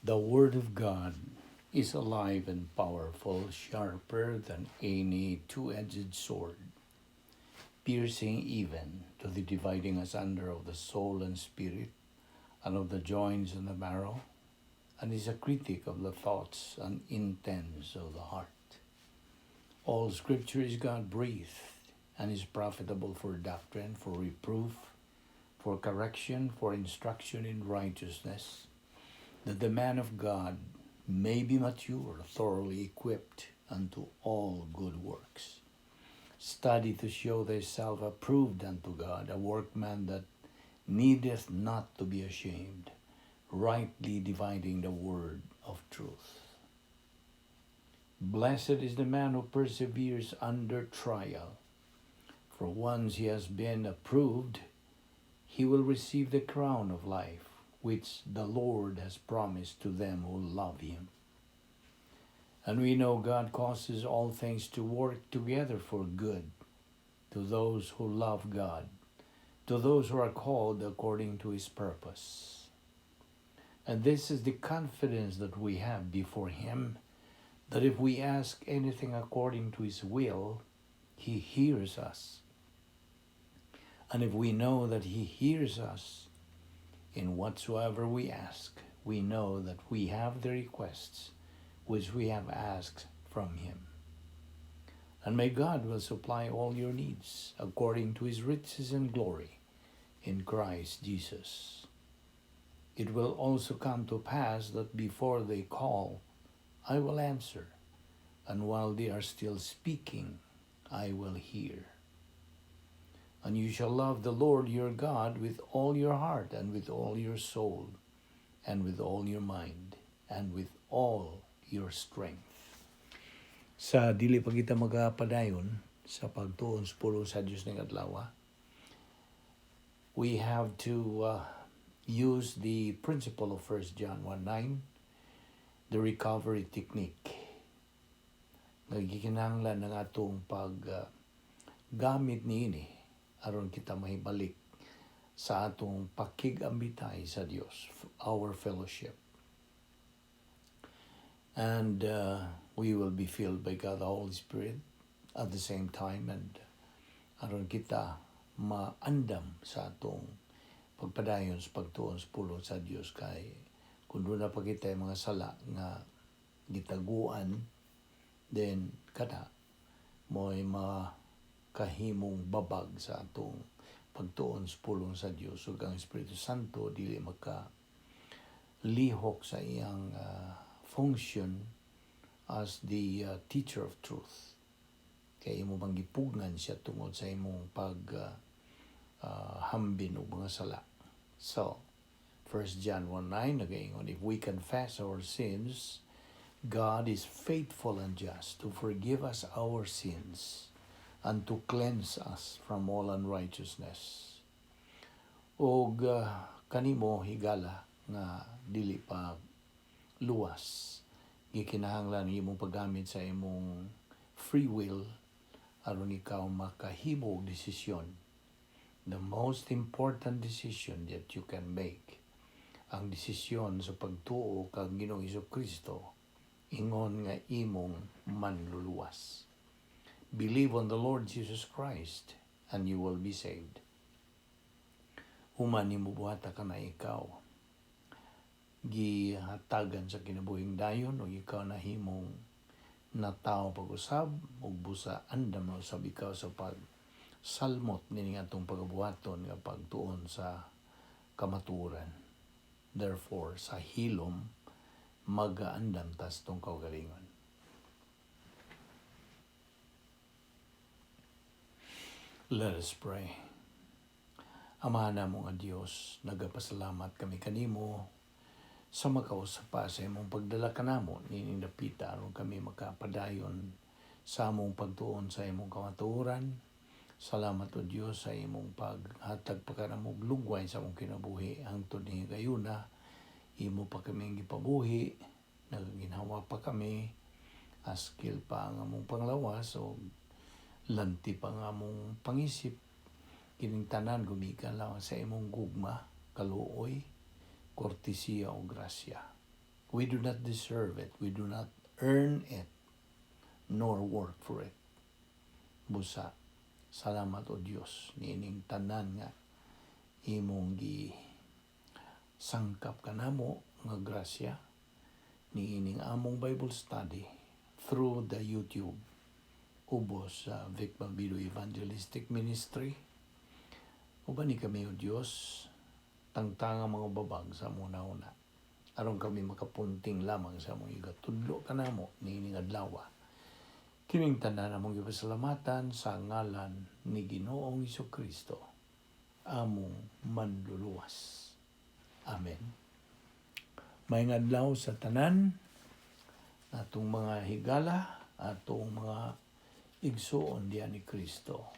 The Word of God is alive and powerful, sharper than any two-edged sword, piercing even to the dividing asunder of the soul and spirit, and of the joints and the marrow, and is a critic of the thoughts and intents of the heart. All Scripture is God-breathed and is profitable for doctrine, for reproof, for correction, for instruction in righteousness, that the man of God may be mature, thoroughly equipped unto all good works. Study to show thyself approved unto God, a workman that needeth not to be ashamed, rightly dividing the word of truth. Blessed is the man who perseveres under trial, for once he has been approved, he will receive the crown of life, which the Lord has promised to them who love him. And we know God causes all things to work together for good, to those who love God, to those who are called according to his purpose. And this is the confidence that we have before him, that if we ask anything according to his will, he hears us. And if we know that he hears us in whatsoever we ask, we know that we have the requests which we have asked from him. And may God will supply all your needs according to his riches and glory in Christ Jesus. It will also come to pass that before they call, I will answer, and while they are still speaking, I will hear. And you shall love the Lord your God with all your heart, and with all your soul, and with all your mind, and with all your strength. Sa dili pa kita magapadayon sa pagtuon sa pulong sa Diyos ng adlaw, we have to use the principle of 1 John 1:9, the recovery technique. Nagikinahanglan ng atong paggamit niini aron kita mahibalik sa atong pakigambitay sa Dios, our fellowship. And we will be filled by God the Holy Spirit at the same time, and aron kita maandam sa atong pagpadayon sa pagtuon sa pulong sa Dios, kay kung doon na pa kita mga sala nga gitaguan, then kada mo'y makahimong babag sa atong pagtuon sa pulong sa Dios. Ug ang Espiritu Santo dili makalihok sa iyang function as the teacher of truth. Kaya imo bang gipugnan siya tungod sa imong hambin o mga sala. So, 1 John 1:9 nagaingon, if we confess our sins, God is faithful and just to forgive us our sins and to cleanse us from all unrighteousness. Og kanimo higala nga dili pa luwas, gikinahanglan imong paggamit sa imong free will aron ikaw makahimo og desisyon. The most important decision that you can make, ang desisyon sa pagtuo kang Ginoong Hesukristo, ingon nga imong manluluwas. Believe on the Lord Jesus Christ and you will be saved. Human nimo buhata ka na ikaw gihatagan sa kinabuhing dayon, o ikaw na himong natawo pag-usab ug busa andam na usab ikaw sa salmot nining atong pagabuhaton nga pagtuon sa kamatuoran. Therefore, sa hilom magaandam tas tong kaugalingon. Let us pray. Amahan namong Diyos, nagapasalamat kami kanimo sa makausap pa sa imong pagdala kanamo nining dapita aron kami makapadayon sa among pagtuon sa imong kamatuoran. Salamat o Diyos sa imong paghatag pa kanamong lugway sa among kinabuhi hangtod ni gayuna. Imo pa kami gipabuhi, nagaginhawa pa kami, askil pa ang among panglawas o lanti pa ang among pangisip. Kining tanan gumikan lang sa imong gugma, kaluoy, kortesiya o grasya. We do not deserve it. We do not earn it, nor work for it. Busa, salamat o Dios, niining tanan nga imong gi sangkap kanamo nga grasya, niining among Bible study through the YouTube ubos sa Vic Balbido Evangelistic Ministry. Uban ni kami o Dios, tangtanga mga babag sa muna-una. Aron kami makapunting lamang sa among igatudlo kanamo niining adlaw. Kining tanan among gipasalamatan sa ngalan ni Ginoong Hesukristo, among manluluwas. Amen. May adlaw sa tanan, atong mga higala, atong mga igsuon diyan ni Kristo.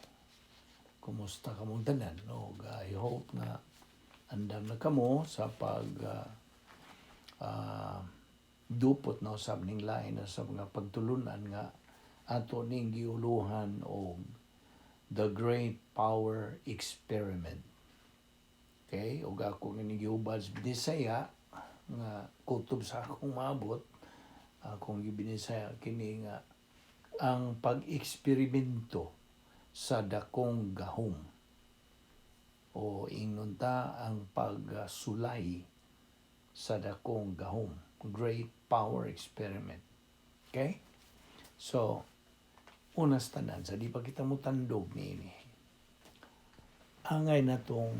Kumusta kamong tanan? No? I hope na andam na kamo sa dupot na usab ning lain sa mga pagtulunan nga ato ning giuluhan og the great power experiment. Okay, ug ako nga giubad sa Bisaya nga kutob sa akong maabot, akong gibinisaya kini nga ang pag-eksperimento sa dakong gahom, o ingnon ta ang pagsulay sa dakong gahom, great power experiment. Okay? So, unas tanan, sa di pa kita mo tandog niini, angay na tong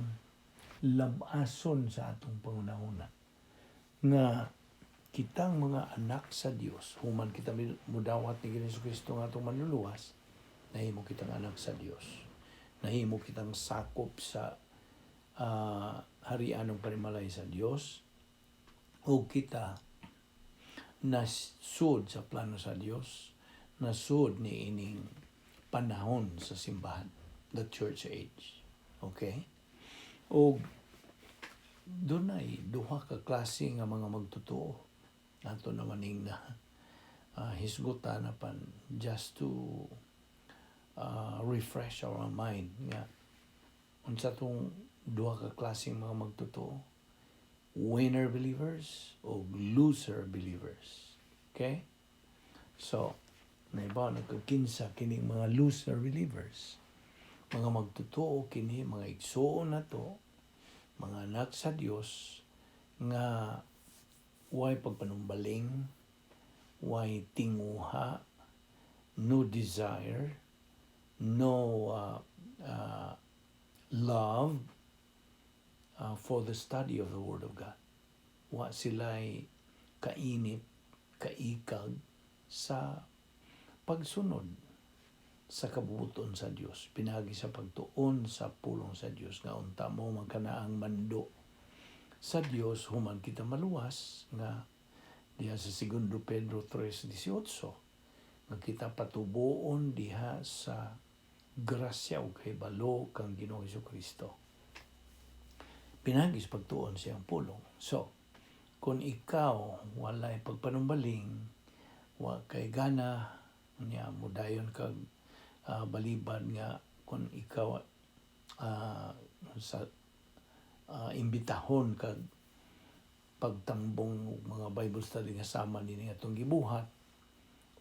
labason sa atong pangunahuna nga kitang mga anak sa Dios, human kita mudawat ni Jesucristo nga atong manluluwas, nahimo kitang anak sa Dios, nahimo kitang sakop sa harian ng panimalay sa Dios, o kita nasud sa plano sa Dios, nasud ni ining panahon sa simbahan, the church age. Okay? O dunay duha ka klase nga mga magtotoo. Ato naman ning na hisgutan na pan just to refresh our mind nga unsa tong duha ka klase mga magtotoo, winner believers o loser believers. Okay? So, naibaw nagkakinsa kining mga loser believers, mga magtotoo kini, mga igsoon na to, mga anak sa Dios nga way pagpanumbaling, way tinguha, no desire, no love for the study of the Word of God. Wa sila'y kainip, kaikag sa pagsunod sa kabubuton sa Dios, pinagi sa pagtuon sa pulong sa Dios, nga unta mo magkanaang mando sa Dios human kita maluwas, nga diha sa 2 Pedro 3:18 nga kita patuboon diha sa grasya ug kahibalo kang Ginoong Hesukristo, pinagi sa pagtuon siyang pulong. So, kung ikaw walay pagpanumbaling, wa kay gana niya mudayon kag balibad nga kung ikaw sa imbitahon kag pagtambong mga Bible study nga sama nini atong gibuhat,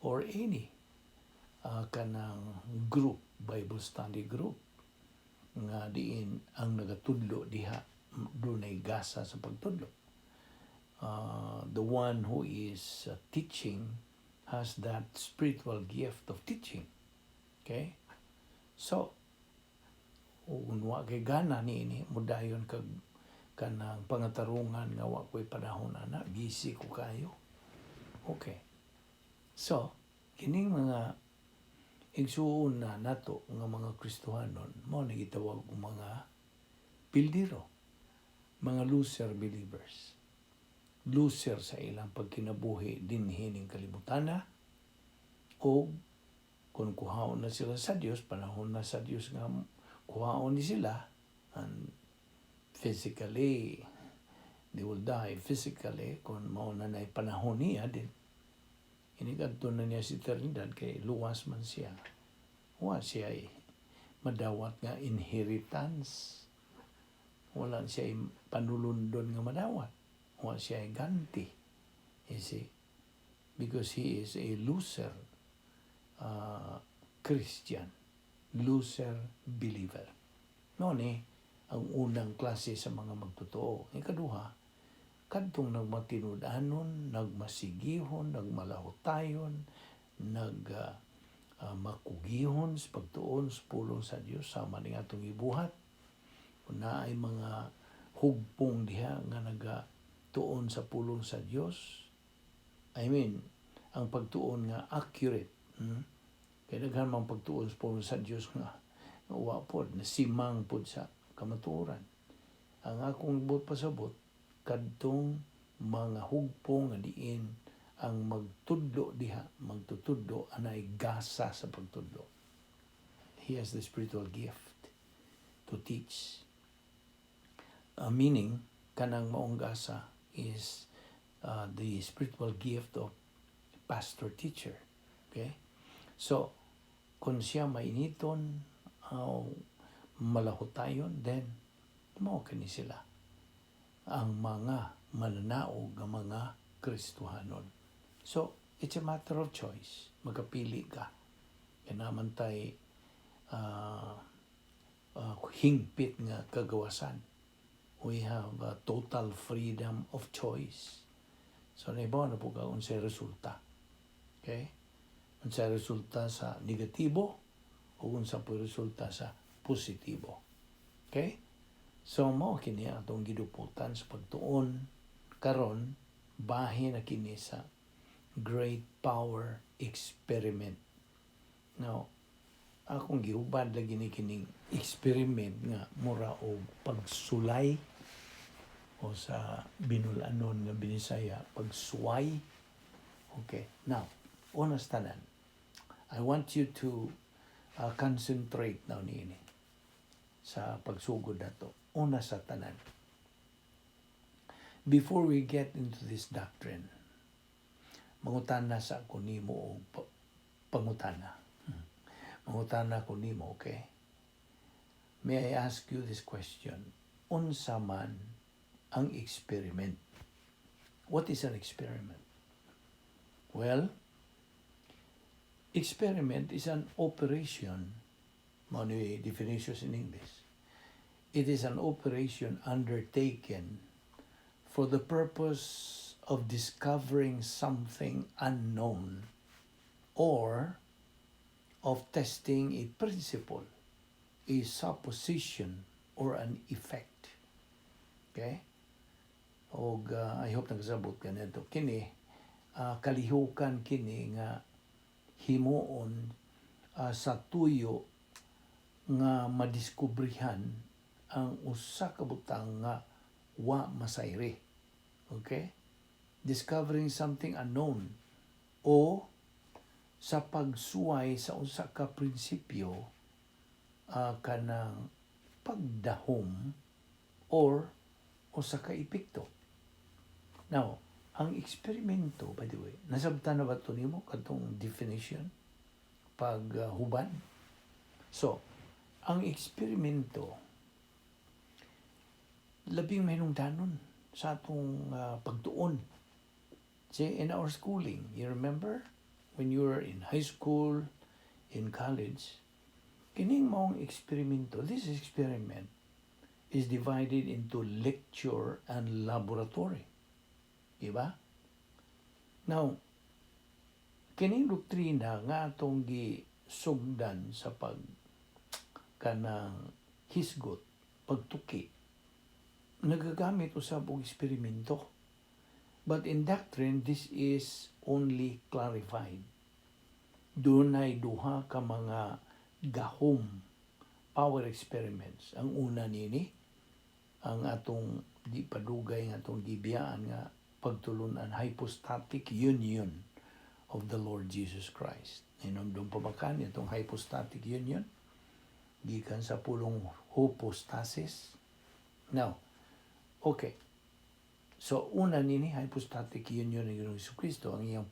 or any kanang group, Bible study group nga diin ang nagatudlo diha dunay gasa sa pagtudlo. The one who is teaching has that spiritual gift of teaching. Okay? So, unwa kay gana niini, mudayon kag kanang pangatarungan nga wa ko'y panahon ana, busy ko kayo. Okay. So, kining mga igsuon na nato nga mga Kristohanon, mao na gitawag og mga pildiro, mga loser believers. Loser sa ilang pagkinabuhi dinhi ning kalibutana, o kung kuhaon na sila sa Dios, panahon na sa Dios nga kuhaon ni sila, and physically they will die physically kung mao na nay panahon niya din. Inigadto na niya si eternidad kay luwas man siya. Wa siya madawat nga inheritance. Wala siya panulundon nga madawat. Wa siya ganti. You see? Because he is a loser Christian, loser believer. No ni, ang unang klase sa mga magtotoo. Ikaduha, kadtong nagmatinud-anon, nagmasigihon, nagmalahotayon, makugihon sa pagtuon sa pulong sa Dios sama ning atong ibuhat. Kung naay mga hugpong diha nga nagatuon sa pulong sa Dios, ang pagtuon nga accurate. Kaya daghan mang pagtuon sa pulong sa Dios nga wa pod nasimang pod sa kamatuoran. Ang akong buot pasabot kadtong mga hugpong nga diin ang magtudlo diha, magtutudlo anay gasa sa pagtudlo. He has the spiritual gift to teach. Meaning, kanang maong gasa is the spiritual gift of pastor-teacher. Okay? So, kung siya mainiton, malahotayon, then, mao kini sila ang mga mananaog nga mga Kristohanon. So, it's a matter of choice. Magapili ka. Kaya naman tayo hingpit nga kagawasan. We have total freedom of choice. So, naibaw na po ka unsay resulta. Okay? Unsay resulta sa negatibo o unsa po resulta sa positibo. Okay? So, mao kini atong giduputan sa pagtuon karon bahin na kini sa great power experiment. Now, akong gihubad lagi ni kining experiment nga mura og pagsulay o sa binulanon nga binisaya pagsuway. Okay. Now, unas tanan, I want you to concentrate now niini sa pagsugod nato. Una sa tanan. Before we get into this doctrine, mangutana sa ako nimo o pangutana. Mangutana ko nimo, okay? May I ask you this question? Unsa man ang experiment? What is an experiment? Well, experiment is an operation. Mao ni definitions in English. It is an operation undertaken for the purpose of discovering something unknown or of testing a principle, a supposition, or an effect. Okay? O I hope nagsabot ka nito. Kini, kalihukan kini nga himuon sa tuyo nga madiskubrihan ang usa ka butang nga wa masayri. Okay? Discovering something unknown o sa pagsuway sa usa ka prinsipyo kanang pagdahom or usa ka epekto. Now, ang eksperimento, by the way, nasabtan na ba ito nimo katong definition? Paghubad? So, ang eksperimento, labing mahinungdanon sa atong pagtuon. See, in our schooling, you remember? When you were in high school, in college, kining maong eksperimento, this experiment is divided into lecture and laboratory. Diba? Now, kining doktrina nga atong gisugdan sa kanang hisgot, pagtuki, nagagamit usab og eksperimento. But in doctrine, this is only clarified. Dunay duha ka mga gahom power experiments. Ang una nini, ang atong di padugay nga atong gibiyaan nga pagtulunan hypostatic union of the Lord Jesus Christ. Inumdum pa ba kan itong hypostatic union? Gikan sa pulong hypostasis. Now, okay. So, una nini, hypostatic union ng Ginoong Jesucristo, ang iyang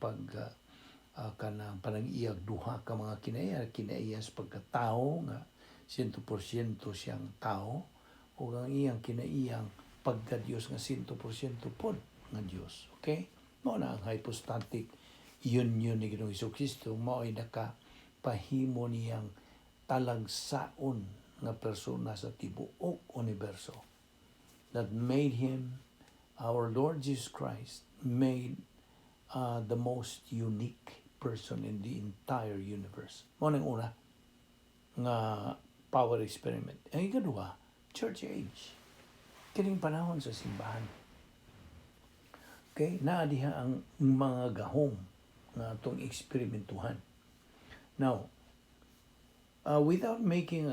kanang panag-iyag duha ka mga kinaiya sa pagkatao nga 100% siyang tao o ang iyang kinaiyang pagka-Diyos nga 100% pod nga Diyos. Okay? Mao na ang hypostatic union ni Ginoong Jesucristo, mao ay nakapahimo niyang talagsaon nga persona sa tibuok universo, that made him, our Lord Jesus Christ, made the most unique person in the entire universe. Mao nang una nga power experiment. Ang ikaduha, church age. Kining panahon sa simbahan. Okay, naadiha ang mga gahom nga atong eksperimentuhan. Now, without making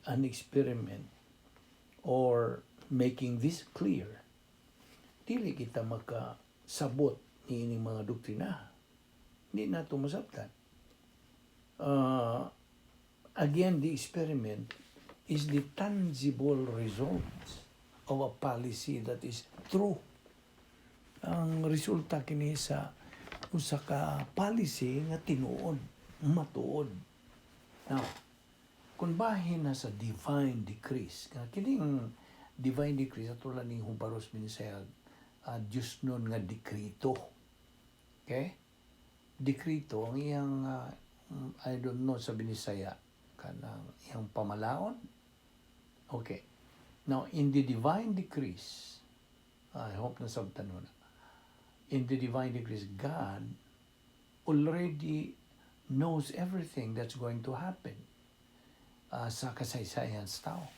an experiment or making this clear, dili kita makasabot ni ining mga doktrina. Hindi nato masabtan. Again, the experiment is the tangible results of a policy that is true. Ang resulta kini sa usa ka policy nga tinuod, matuod. Now, kung bahin na sa divine decrees, kining divine decrees ato lang ni Hubaros Visayan, Diyos nun nga dekrito. Okay? Dekrito, ang iyang, I don't know sa Binisaya, kanang iyang pamalaon. Okay. Now, in the divine decrees, I hope na sabtan mo na, in the divine decrees, God already knows everything that's going to happen sa kasaysayan sa tao.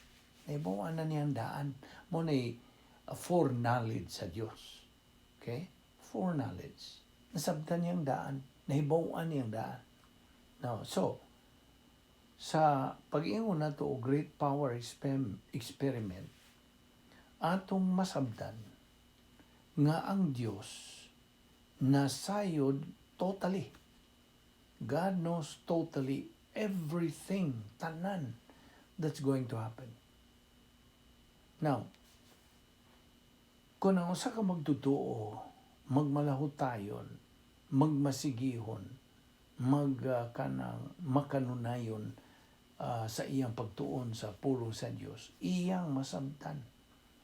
Naibawaan na niyang daan. Mo na foreknowledge sa Diyos. Okay? Foreknowledge. Nasabtan niyang daan. Naibawaan niyang daan. Now, so, sa pag-ingon na to o great power experiment, atong masabdan nga ang Diyos nasayod totally. God knows totally everything, tanan, that's going to happen. Now, kung ang usa ka magtutuo, magmalahutayon, magmasigihon, makanunayon sa iyang pagtuon sa pulong sa Diyos, iyang masabtan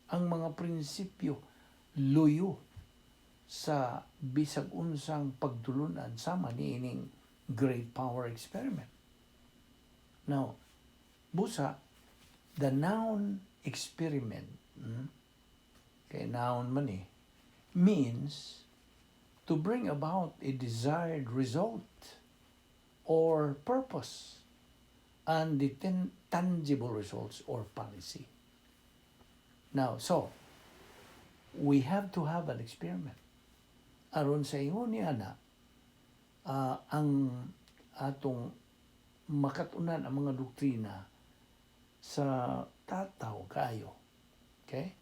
ang mga prinsipyo luyo sa bisag unsang pagtulunan sama niining great power experiment. Now, busa, the noun experiment, kay noun man means to bring about a desired result or purpose and the tangible results or policy. Now, so, we have to have an experiment. Aron sa ingon niya na, ang atong makatunan ang mga doktrina sa tataw kayo. Okay?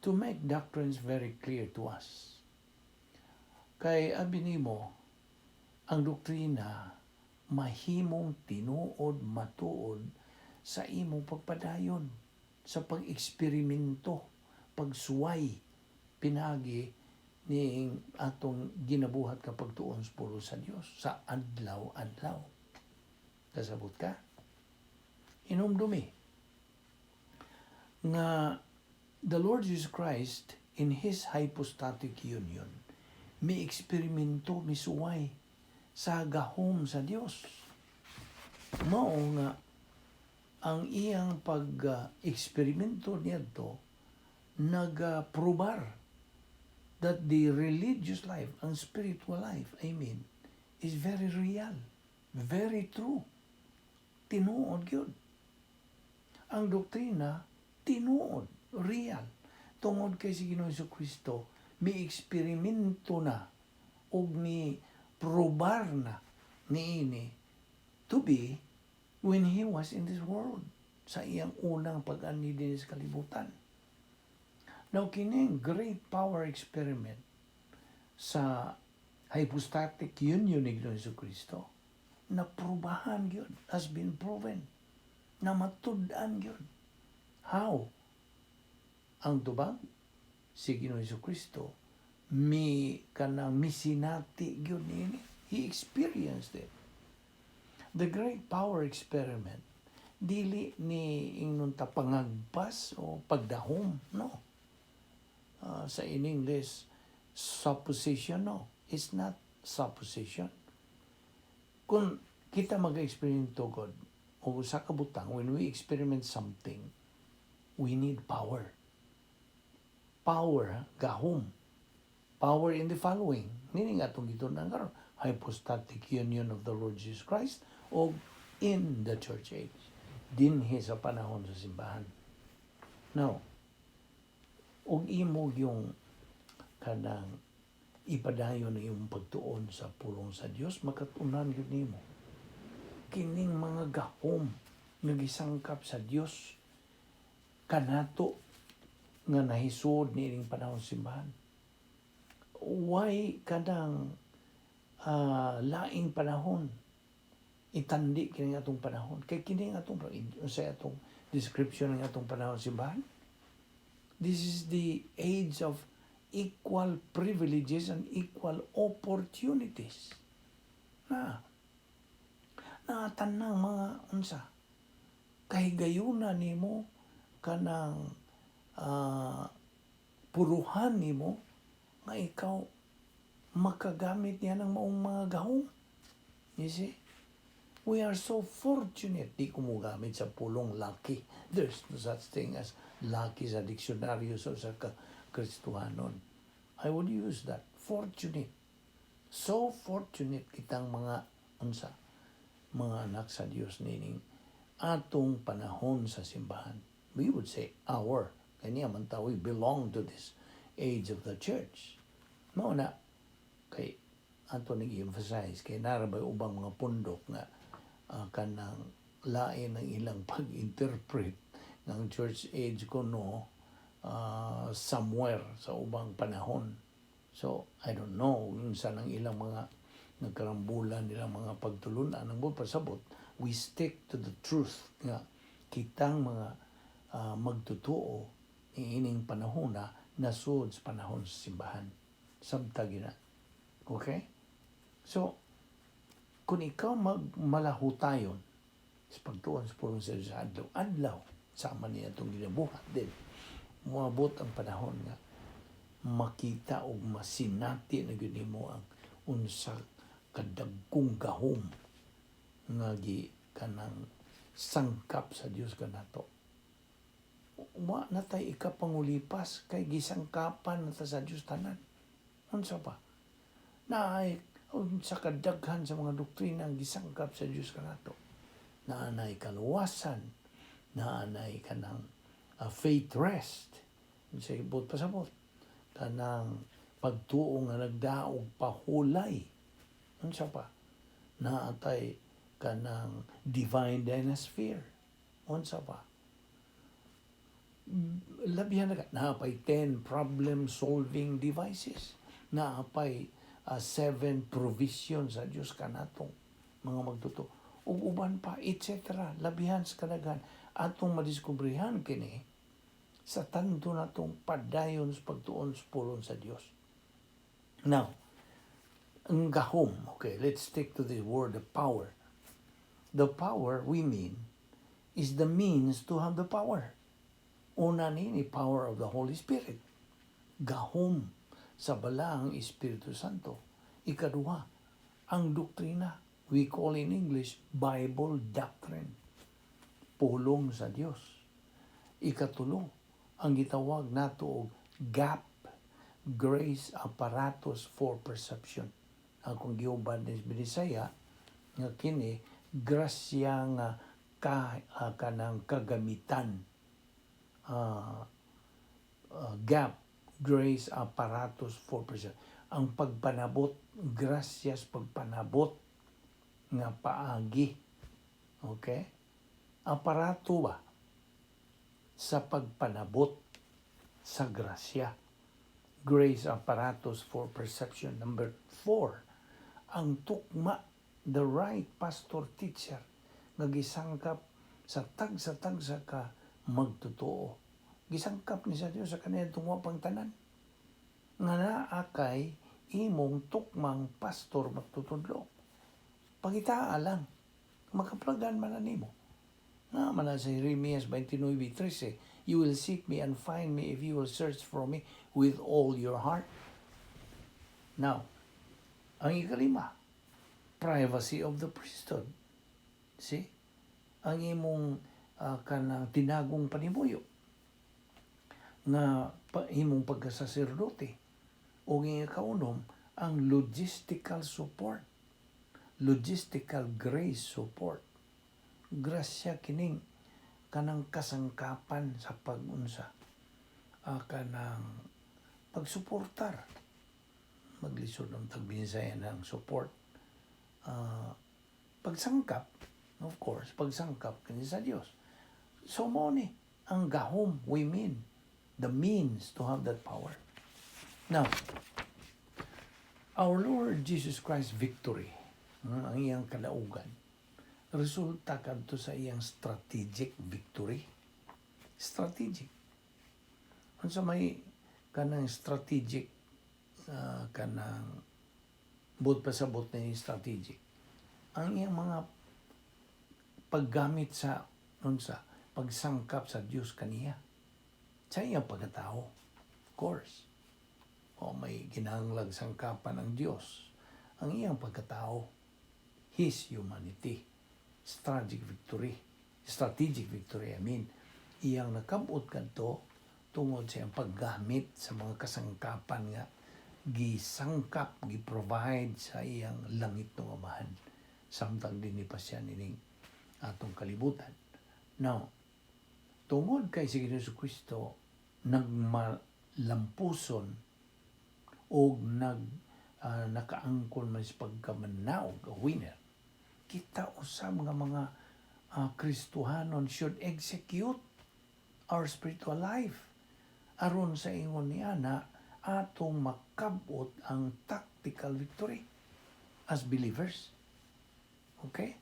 To make doctrines very clear to us. Kay abinimo, ang doktrina mahimong tinuod, matuod sa imong pagpadayon, sa pag-eksperimento, pagsuway, pinagi ni atong ginabuhat kapag tuon sa pulo sa Dios sa adlaw-adlaw. Kasabot ka? Inumdumi nga the Lord Jesus Christ in His hypostatic union may eksperimento, may suway sa gahom sa Dios. Mao nga ang iyang pag-eksperimento niyadto nag-probar that the religious life, ang spiritual life, is very real, very true. Tinuod yun. Ang doktrina, tinuod, real. Tungod kay si Ginoong Jesucristo, may eksperimento na o may probar na niini to be when He was in this world, sa iyang unang pag-ani din sa kalibutan. Now, kining great power experiment sa hypostatic union ni Ginoong Jesucristo, naprubahan yun, has been proven, na matudan yun. How? Ang tubag, si Ginoong Jesucristo, misinati yun ini. He experienced it. The great power experiment, dili ni ingnon ta pangagpas o pagdahom, no. Sa in English, supposition, no. It's not supposition. Kung kita mag-experience to God, o sa kabutang, when we experiment something, we need power. Power, gahom. Power in the following. Meaning atong ito na karon, hypostatic union of the Lord Jesus Christ o in the church age. Dinhi sa panahon sa simbahan. Now, og imo yung kanang ipadayon na yung pagtuon sa pulong sa Dios, makatunan yun nimo. Kining mga gahom nga gisangkap sa Dios kanato nga nahisod niining panahon sa simbahan. Why kanang laing panahon itandi kini atong panahon kay kini atong sa atong description ng atong panahon sa simbahan. This is the age of equal privileges and equal opportunities. Na tanang mga unsa kahigayuna nimo kanang puruhan nimo nga ikaw makagamit niya ng maong mga gahom. You see? We are so fortunate. Di ko mo gamit sa pulong lucky. There's no such thing as lucky sa diksyonaryo sa Kristuhanon. I would use that. Fortunate. So fortunate kitang mga unsa, mga anak sa Dios nining atong panahon sa simbahan. We would say our. Kanya man ta, we belong to this age of the church. Mao na kay ato nag-emphasize kay narabay ubang mga pundok nga kanang lain ng ilang pag-interpret ng church age kuno somewhere sa ubang panahon. So, I don't know unsa nang ilang mga nagkarambulan nilang mga pagtulunan ang pasabot. We stick to the truth nga kitang mga magtutuo ining panahon na nasud sa panahon sa simbahan. Samtag na. Okay? So, kung ikaw malahutayon sa pagtuon sa pulong sa Diyos adlaw, sama niya itong ginabuhat din. Muabot ang panahon nga makita o masinati na gini mo ang unsa kadagkong gahom nga kanang sangkap sa Dios kanato. Wa na tay ikapangulipas kay gisangkapan na sa Dios tanan. Unsa pa? Naay sa kadaghan sa mga doktrina ang gisangkap sa Dios kanato. Naanay kaluwasan, naanay kanang faith rest. Sa ibot pasabot kanang pagtuo nga nagdaog pahulay. Unsa pa? Naatay kanang divine dynasphere. Unsa pa? Labihan na naapay 10 problem-solving devices. Naapay 7 provisions sa Diyos kanatong mga magtuto. Ug uban pa, etc. Labihan sa kadaghan. Atong madiskubrihan kini sa tanto natong padayon sa pagtuon sa pulong sa Diyos. Now, ang gahom, okay, let's stick to the word, the power. The power we mean is the means to have the power. Una ni power of the Holy Spirit. Gahom sa balang Espiritu Santo. Ikaduha, ang doktrina. We call in English Bible doctrine. Pulong sa Dios. Ikatulo, ang gitawag nato og gap, grace apparatus for perception. Akong giuban ni Visayan nga kini grasya nga kanang kagamitan. Gap, grace apparatus for perception. Ang pagpanabot, gracias pagpanabot nga paagi. Okay? Aparato ba sa pagpanabot sa grasya? Grace apparatus for perception. Number 4, ang tukma, the right pastor teacher, nagisangkap sa tagsa ka magtutuo. Gisangkap ni sa Dios sa kaniyang tungwa pang tanan. Nga naakay imong tukmang pastor magtutudlo. Pagitaa lang, makaplagan man na nimo. Nga man sa Jeremias 29:13, you will seek me and find me if you will search for me with all your heart. Now, Ang ikalima, privacy of the priesthood. See? Ang imong kanang tinagong panimuyo na imong pagkasaserdote. O ang ikaunom, ang logistical support. Logistical grace support. Grasya kining kanang kasangkapan sa pag-unsa. Kanang pagsuportar. Maglisod ng Visayan ng support. Pagsangkap, of course, pagsangkap kini sa Dios. So mo ni ang gahom, we mean the means to have that power. Now, our Lord Jesus Christ victory, ang iyang kalaugan, resulta kadto sa iyang strategic victory. Strategic. Unsa may kanang strategic kanang bud pasabot na yung strategic. Ang iyang mga paggamit sa pagsangkap sa Dios kaniya. Sa iyang pagkatao. Of course. O may ginahanglag sangkapan ng Dios. Ang iyang pagkatao. His humanity. Strategic victory, I mean. Iyang nakabot kadto tungod sa iyang paggamit sa mga kasangkapan nga gisangkap, gi-provide sa iyang langit ng amahan. Samtang din pa siya nining atong kalibutan. Now, tungod kay si Hesus Kristo nagmalampuson o nakaangkon man sa pagkamanaog, a winner, kita usab nga mga Kristohanon should execute our spiritual life aron sa ingon niya na atong makabot ang tactical victory as believers. Okay?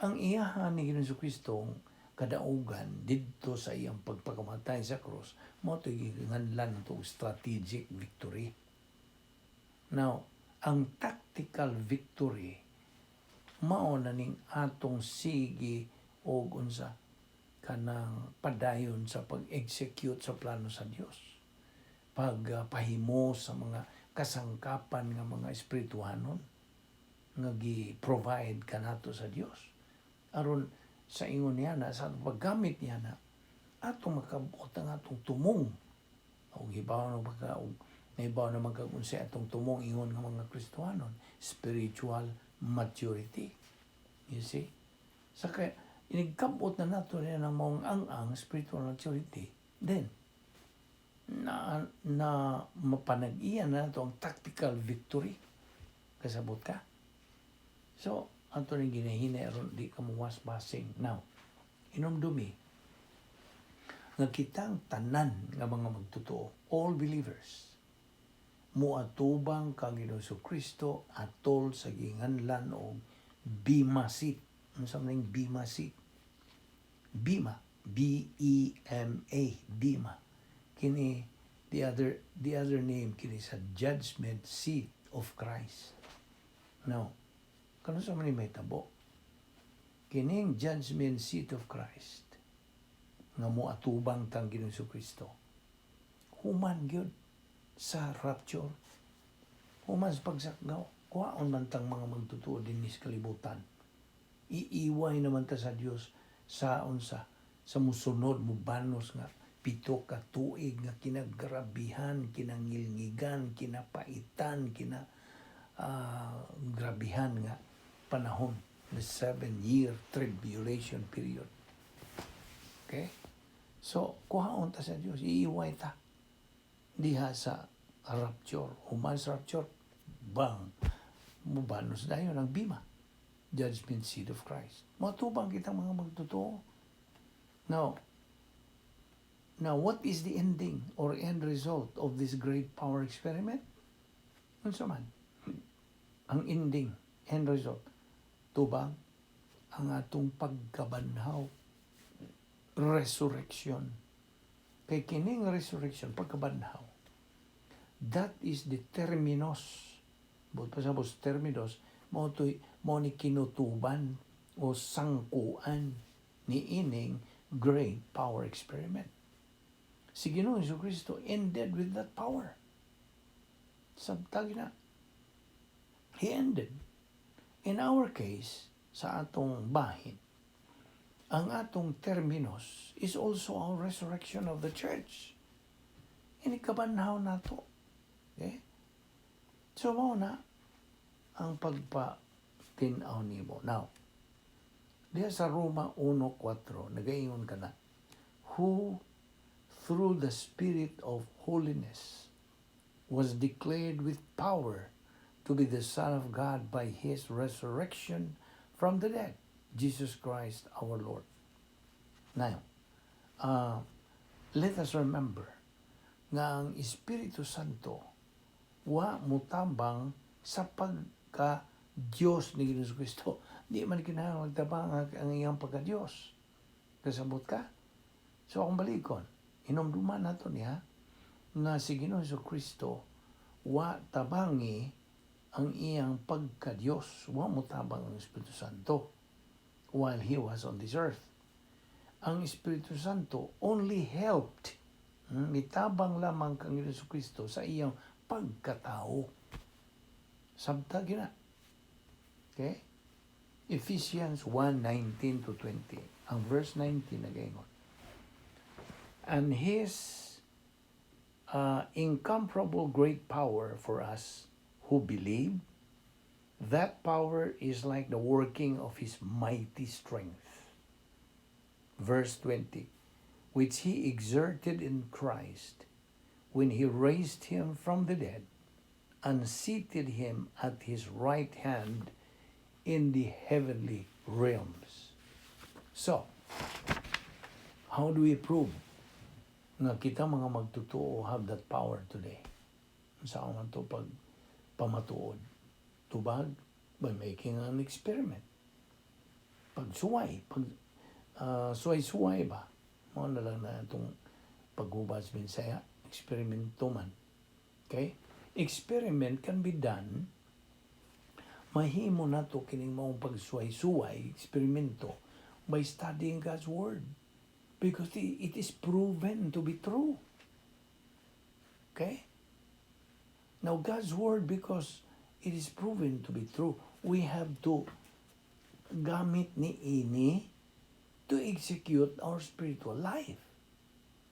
Ang iyahan ni Hesus Kristo kadaugan didto sa iyang pagpakamatay sa krus mao toy ginganlan to strategic victory. Now, ang tactical victory mao na ning atong sige og unsa kanang padayon sa pag-execute sa plano sa Dios. Pagpahimo sa mga kasangkapan nga mga espirituhanon nga gi-provide kanato sa Dios aron sa ingon niya na sa paggamit niya na atong makabot ang atong tumong o gibaw na magkaunsa atong tumong ingon nga mga Kristohanon, spiritual maturity. You see? Sa kaya inigkabot na nato niya ng mong ang spiritual maturity, then na mapanag-iyan na ito ang tactical victory. Kasabot ka? So, ato rin ginahina ron, di ka muwas-basing. Now, inumdumi, nga kitang tanan nga mga magtotoo, all believers, muatubang kang Hesus Kristo atol sa ginganlan o Bema seat. Ano sa maning Bema seat? Bema. B-E-M-A. Bema. Kini the other name kini sa judgment seat of Christ. Now, kano sa man may tabo? Kining judgment seat of Christ nga moatubang kang Hesus Kristo. Human gyud sa rapture. Human sa pagsakgaw. Kuhaon man tang mga magtutuo din sa kalibutan. Iiway naman ta sa Dios sa musunod mo banos nga 7 ka tuig nga kinagrabihan, kinangilngigan, kinapaitan, grabihan nga panahon, the 7-year tribulation period. Okay? So, kuhaon ta sa Dios, iiway ta diha sa rapture, human sa rapture, bang, mubanos dayon ang Bema, judgment seat of Christ. Matubang kitang mga magtotoo. Now, what is the ending or end result of this great power experiment? Unsa man? Ang ending, end result, tubang ang atong pagkabanhaw, resurrection. Kay kining resurrection, pagkabanhaw, that is the terminus. But pasabos terminus, mo ni kinutuban o sangkuan ni ining great power experiment. Si Ginoong Jesucristo ended with that power. Sabtag na. He ended. In our case, sa atong bahin, ang atong terminus is also our resurrection of the church. Inikabanhaw na to. Okay? So, mao na ang pagpa-tinaw nimo. Now, diya sa Roma 1:4, nagaingon ka na, who through the Spirit of holiness was declared with power to be the Son of God by His resurrection from the dead, Jesus Christ our Lord. Now, let us remember nga ang Espiritu Santo wa mutabang sa pagka-Diyos ni Jesus Kristo. Di man kinahanglan magtabang ang iyang pagka-Diyos. Kasabot ka? So, akong balikon, hinumduman nato niya nga si Ginoong Kristo wa tabangi ang iyang pagka-Diyos. Wa mutabang ang Espiritu Santo while He was on this earth. Ang Espiritu Santo only helped, mitabang lamang kang Ginoong Kristo sa iyang pagkatao. Sabta gina. Okay? Ephesians 1:19-20. Ang verse 19 nagaingon. And His incomparable great power for us who believe, that power is like the working of His mighty strength. Verse 20, which He exerted in Christ when He raised Him from the dead and seated Him at His right hand in the heavenly realms. So, how do we prove nga kita mga magtotoo have that power today? Saan man to pag pamatuod? Tubag by making an experiment. Pagsuway, suway-suway ba? Mao na lang na itong paghubad sa Visayan, eksperimento man. Okay? Experiment can be done. Mahimo na to kining maong pagsuway-suway, eksperimento, by studying God's Word. Because it is proven to be true. Okay? Now, God's Word, because it is proven to be true, we have to gamit ni ini to execute our spiritual life.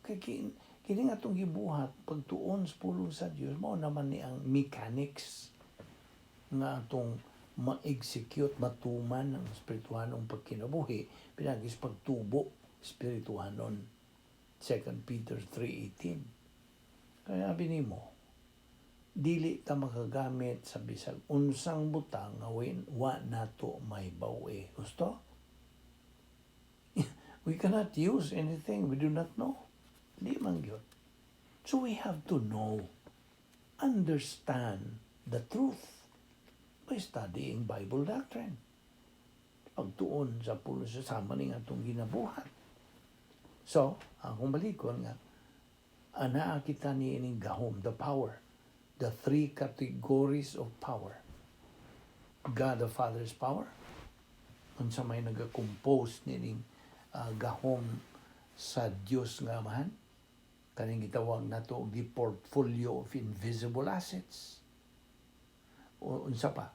Kaya kini nga itong gibuhat, pagtuon sa pulong sa Diyos, mao naman ni ang mechanics nga itong ma-execute, matuman ang spiritualong pagkinabuhi, pinagis pagtubo, spirituanon. 2 Peter 3:18. Kaya binimo, dili ta makagamit sa bisag unsang butang nga wa nato may bawi. Gusto? We cannot use anything we do not know. Di man yun. So we have to know, understand the truth by studying Bible doctrine. Pagtuon sa pulo sa sama ni nga itong ginabuhat. So, akong balikon nga, anaa kita ni ining gahom, the power, the three categories of power. God the Father's power, unsa may nag-compose ni ining gahom sa Diyos nga Amahan, kaning gitawag nato the portfolio of invisible assets. O unsa pa?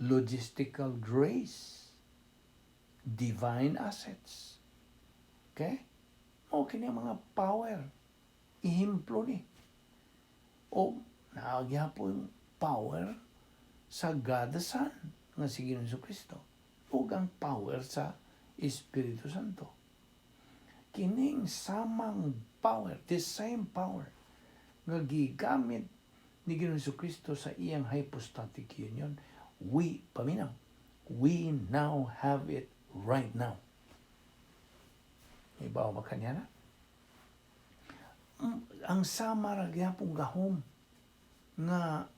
Logistical grace, divine assets. Okay? O kini mga power, ihimplo ni. O naagyapon power sa God the Son, nga si Ginoong Kristo. O ang power sa Espiritu Santo. Kining samang power, the same power, nga gigamit ni Ginoong Kristo sa iyang hypostatic union, we now have it right now. Ibaw ba kanya na? Ang sama ra gyapon gahom nga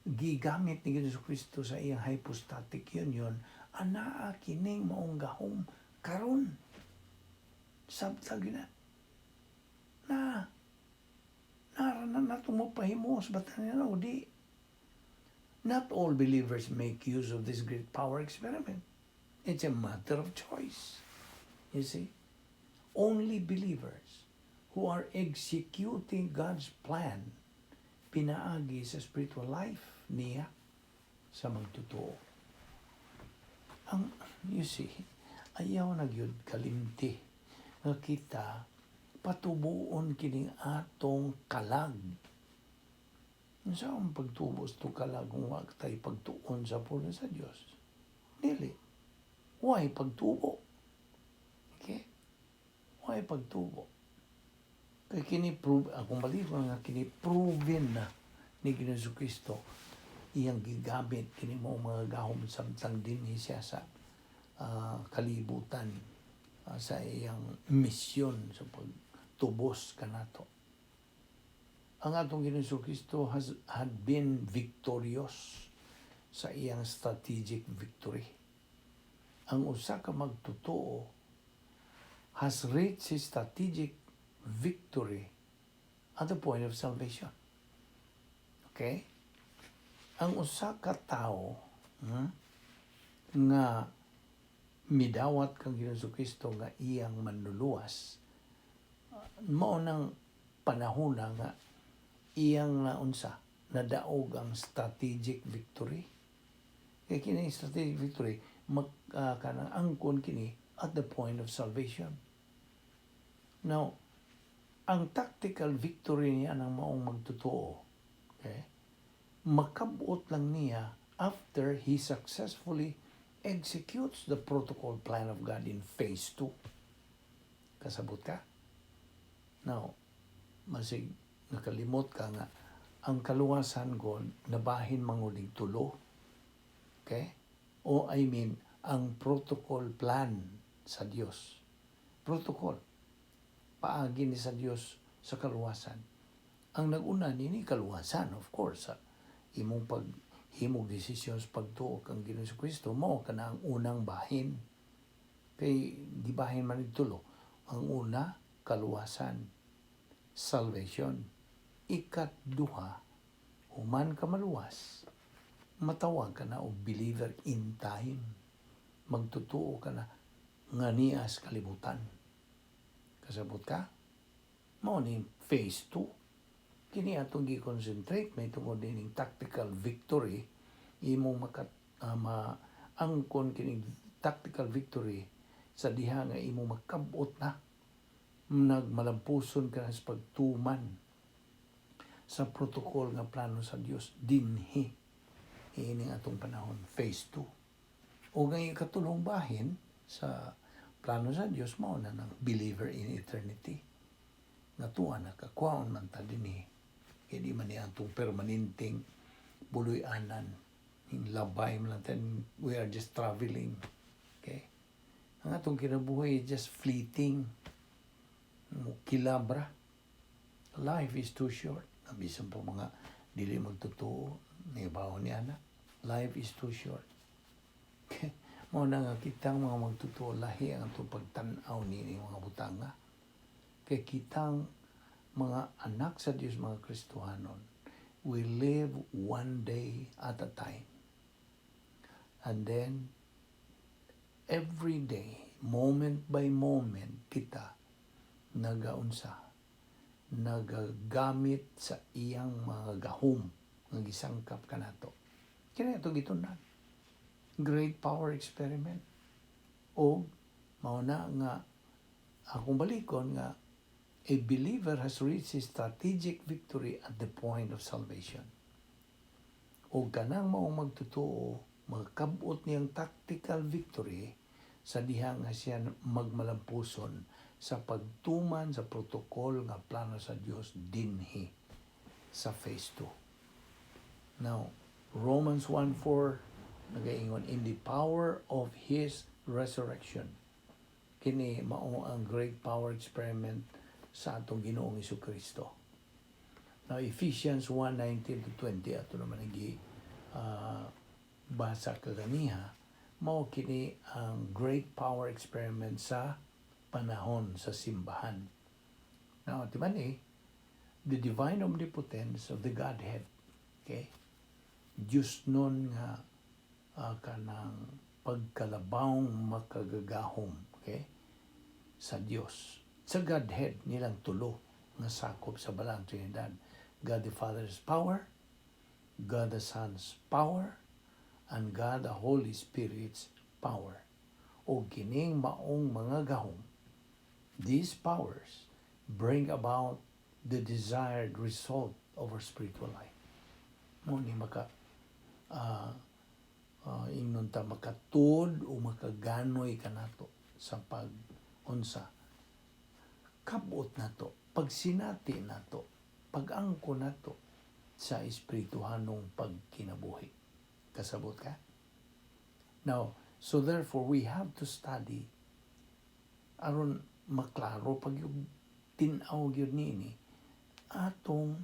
gigamit ni Ginoong Kristo sa iyang hypostatic union, anaa kining maong gahom karon. Sabta gina. Naranan na tumupahimos, but di. Not all believers make use of this great power experiment. It's a matter of choice. You see? Only believers who are executing God's plan pinaagi sa spiritual life niya sa magtotoo. You see, ayaw na gyud kalimti nga kita patubuon kining atong kalag. Unsa ang pagtubo sa kalag kung wa tay pagtuon sa pulong sa Dios? Dili. Why pagtubo? Okay? Why pagtubo? Kaya kini prove, akong baliwan nga kini proven na ni Ginoong Kristo iyang gigamit kini mo mga gahom samtang dinhi siya sa kalibutan sa iyang misyon sa pagtubos kanato. Ang atong Ginoong Kristo had been victorious sa iyang strategic victory. Ang usa ka magtotoo has reached his strategic victory at the point of salvation. Okay? Ang usa ka tawo nga midawat kang Ginoong Kristo nga iyang manluluwas, mao nang panahon nga iyang naunsa nadaog ang strategic victory. Kaya kini strategic victory kanang angkon kini at the point of salvation. Now, ang tactical victory niya ng maong magtotoo, okay, makabot lang niya after he successfully executes the protocol plan of God in phase 2. Kasabot ka? Now, masig nakalimot ka nga, ang kaluwasan ko nabahin manguling tulo. Okay? O I mean, ang protocol plan sa Dios. Protocol. Paagi ni sa Dios sa kaluwasan. Ang nag-una nini kaluwasan, of course, imong himog decisions pagtuo kang Ginoong Kristo mo kana ang unang bahin. Kay di bahin man itulo. Ang una, kaluwasan, salvation. Ikatduha, human ka maluwas, matawag ka na o believer in time. Magtutuo ka na nga nias kalibutan. Kasabot ka? Mao ni phase 2. Kini atong gi-concentrate may tungod dining tactical victory imong maangkon kining tactical victory sa diha nga imong makabot na nagmalampuson ka sa pagtuman sa protocol nga plano sa Dios dinhi ining atong panahon phase 2. O ngay katulong bahin sa plano sa Dios mao na ng believer in eternity. Natuwa na kakwaon man ta dinhi. Kaya di man atong permanenteng buloy-anan. Yung labay man natin, we are just traveling. Okay? Ang atong kinabuhi just fleeting. Kilabra. Life is too short. Nabisan po mga dili magtotoo. Nabaho niya na. Life is too short. Okay? Mao na nga kitang mga magtotoo lahi ang atong pagtan-aw ni mga butanga. Kaya kitang mga anak sa Diyos, mga Kristohanon, we live one day at a time. And then, every day, moment by moment, kita nagaunsa, nagagamit sa iyang mga gahom nga gisangkap kanato. Kaya ito gitunan. Great power experiment. O, mauna nga, akong balikon nga, a believer has reached his strategic victory at the point of salvation. O kanang maong magtotoo, magkabot niyang tactical victory sa diha nga siya magmalampuson sa pagtuman sa protocol nga plano sa Dios dinhi sa phase 2. Now, Romans 1:4 nagaingon, in the power of His resurrection. Kini mao ang great power experiment sa atong Ginoong Jesucristo. Now, Ephesians 1:19-20, ato naman basa kaganiha, mao kini ang great power experiment sa panahon sa simbahan. Now, timan the divine omnipotence of the Godhead, okay? Diyos nun nga kanang pagkalabawng makagagahom, okay? Sa Dios. Sa Godhead nilang tulo nga sakop sa balang Trinidad. God the Father's power, God the Son's power, and God the Holy Spirit's power. O kining maong mga gahom, these powers bring about the desired result of our spiritual life. Mo ni ingnon ta makatud o makaganoy kanato sa pag-unsa. Kabot nato, pagsinati nato, pag-angko nato sa espirituhanong pagkinabuhi. Kasabot ka? Now, so therefore, we have to study aron maklaro pag yung tinaw yun ni atong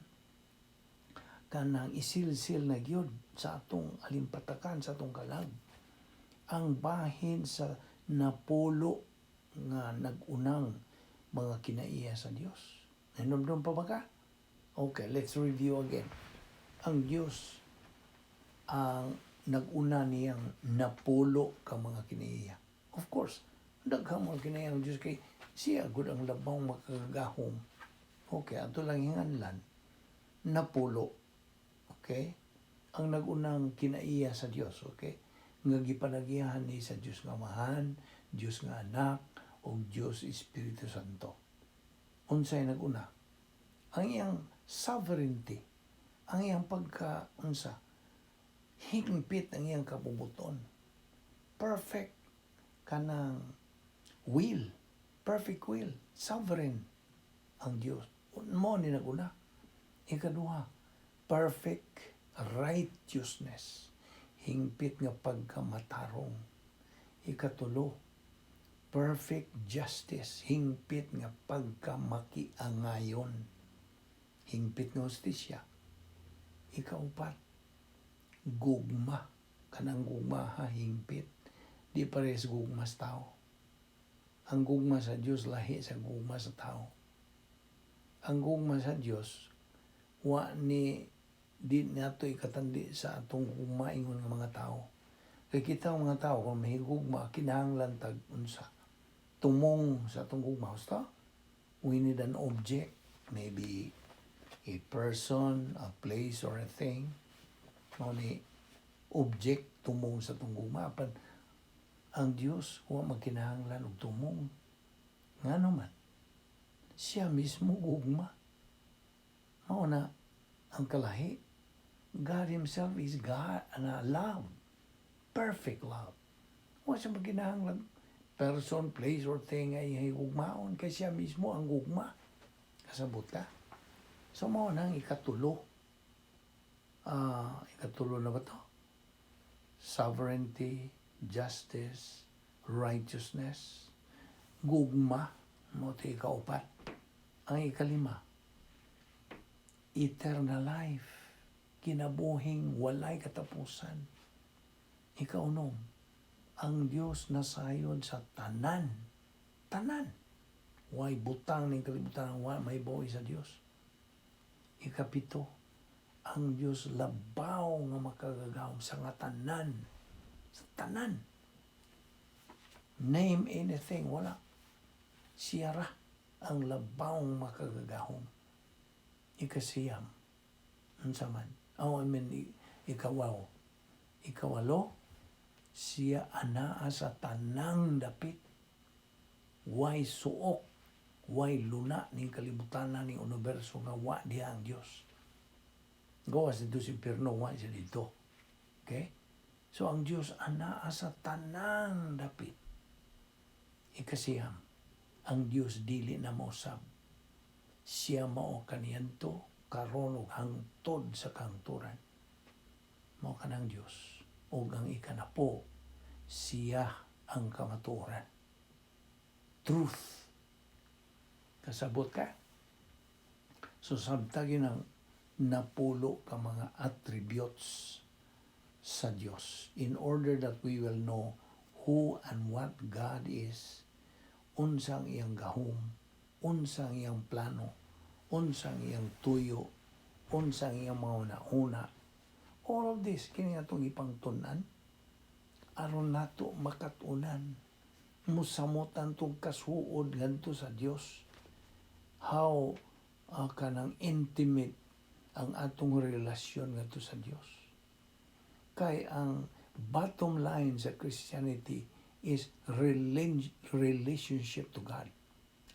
kanang isilsil na gyud sa atong alimpatakan, sa atong kalag. Ang bahin sa napulo nga nagunang mga kinaiya sa Dios. Nainumdum pa ba ka? Okay, let's review again. Ang Dios ang naguna niyang napulo ka mga kinaiya. Of course, daghang mga kinaiya ng Dios kay siya gud ang labang makagahom. Okay, ato lang hinganlan napulo. Okay? Ang nagunang kinaiya sa Dios, okay? Nga gipanagihan ni sa Dios nga Amahan, Dios nga Anak, o Dios Espiritu Santo. Unsay naguna? Ang iyang sovereignty, ang iyang pagka-unsa, higpit ang iyang kabubuton. Perfect kanang will, perfect will, sovereign ang Dios. Mo ni naguna. Ikaduha, perfect righteousness, hingpit nga pagkamatarong. Ikatulo, perfect justice, hingpit nga pagkamakiangayon, hingpit nga hustisya. Ikaupat, gugma, kanang gugma ha, hingpit, di pares gugma sa tao. Ang gugma sa Diyos lahi sa gugma sa tao. Ang gugma sa Diyos wa ni di nato ikatandi sa atong kumaingon nga mga tao. Kay kita mga tao kung mahigugma kinahanglan tag unsa tumong sa atong gugma usta. We need an object, maybe a person, a place, or a thing. Mao ni object tumong sa atong gugma. Apan ang Dios wa magkinahanglan og tumong. Ngano man siya mismo gugma. Mao na ang kalahi. God Himself is God na love. Perfect love. Wa siya magkinahanglan person, place, or thing ay gugmaon kay siya mismo ang gugma. Kasabot ka? So mao nang ikatulo. Ikatulo na ba to? Sovereignty, justice, righteousness, gugma, mo ito ikaupat. Ang ikalima, eternal life, kinabuhing walay katapusan. Ikaunom, ang Diyos nasayod sa tanan. Tanan. Way butang ng kalibutan ang may buhay sa Diyos. Ikapito, ang Diyos labaw nga makagagawom sa nga tanan. Sa tanan. Name anything, wala. Siya ra ang labaw makagagahom. Ikasiyam. Unsa man. Ikawalo, siya anaa sa tanang dapit. Way suok, way luna ning kalibutan na ning universo nga wa diha ang Dios. Gawas dito si Perno, wa siya dito. Okay? So ang Dios anaa sa tanang dapit. Ikasiyam, ang Dios dili na mausab. Siya mao kaniadto karon ug hangtod sa kahangturan. Mao kanang Dios ug ang ikanapo, siya ang kamatuoran. Truth. Kasabot ka? So sabta ginang napulo ka mga attributes sa Dios in order that we will know who and what God is. Unsang iyang gahom, unsang iyang plano, unsang iyang tuyo, unsang iyang mga una. All of this, kini atong ipangtunan, aron nato makatunan, musamutan tong kasuod ngadto sa Dios. How kanang intimate ang atong relasyon ngadto sa Dios. Kay ang bottom line sa Christianity is relationship to God.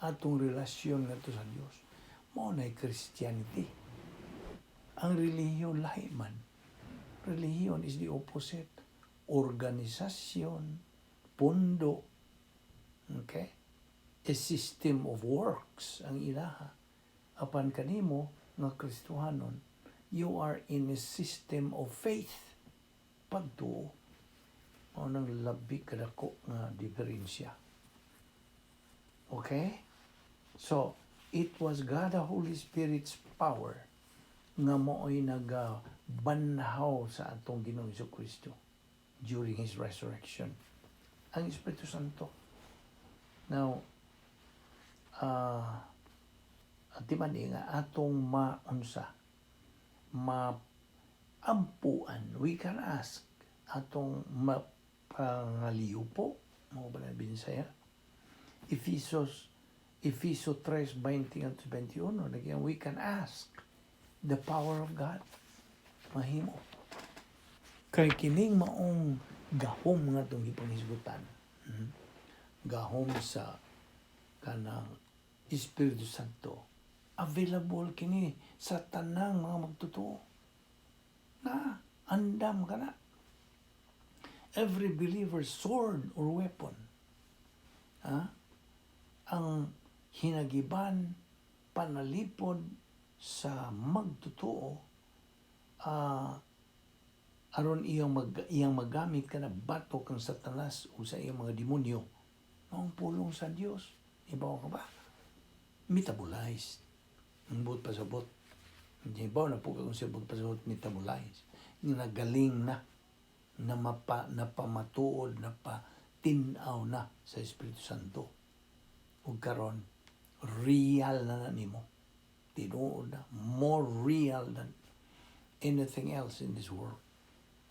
Atong relasyon nga to sa Dios. Mao na'y Christianity. Ang relihiyon lahi man. Relihiyon is the opposite. Organisasyon, pundo, okay? A system of works ang ilaha. Apan kanimo nga Kristohanon, you are in a system of faith. Pagtuo, mao nang labi kadako nga diferensya. Okay? So, it was God the Holy Spirit's power nga mo'y nagabanhaw sa atong Ginoong Kristo during His resurrection. Ang Espiritu Santo. Now, di man nga atong maampuan, we can ask atong mapangaliw po, mo ba na Visayan? Efeso 3:20-21, again, we can ask the power of God mahimo. Kay kining maong gahom nga itong ipangisgutan. Gahom sa kanang Espiritu Santo. Available kini sa tanang mga magtotoo. Na, andam ka na. Every believer's sword or weapon. Ang hinagiban, panalipod sa magtotoo, aron iyang magamit ka na batok ang Satanas o sa iyang mga demonyo, ang pulong sa Dios. Ibaw ka ba? Metabolized. Ang buot pasabot. Ibaw na po kung siya buot pasabot, metabolized. Nagaling na napamatuod, napatinaw na sa Espiritu Santo. Ug karon real na nimo. Tinuod na. More real than anything else in this world.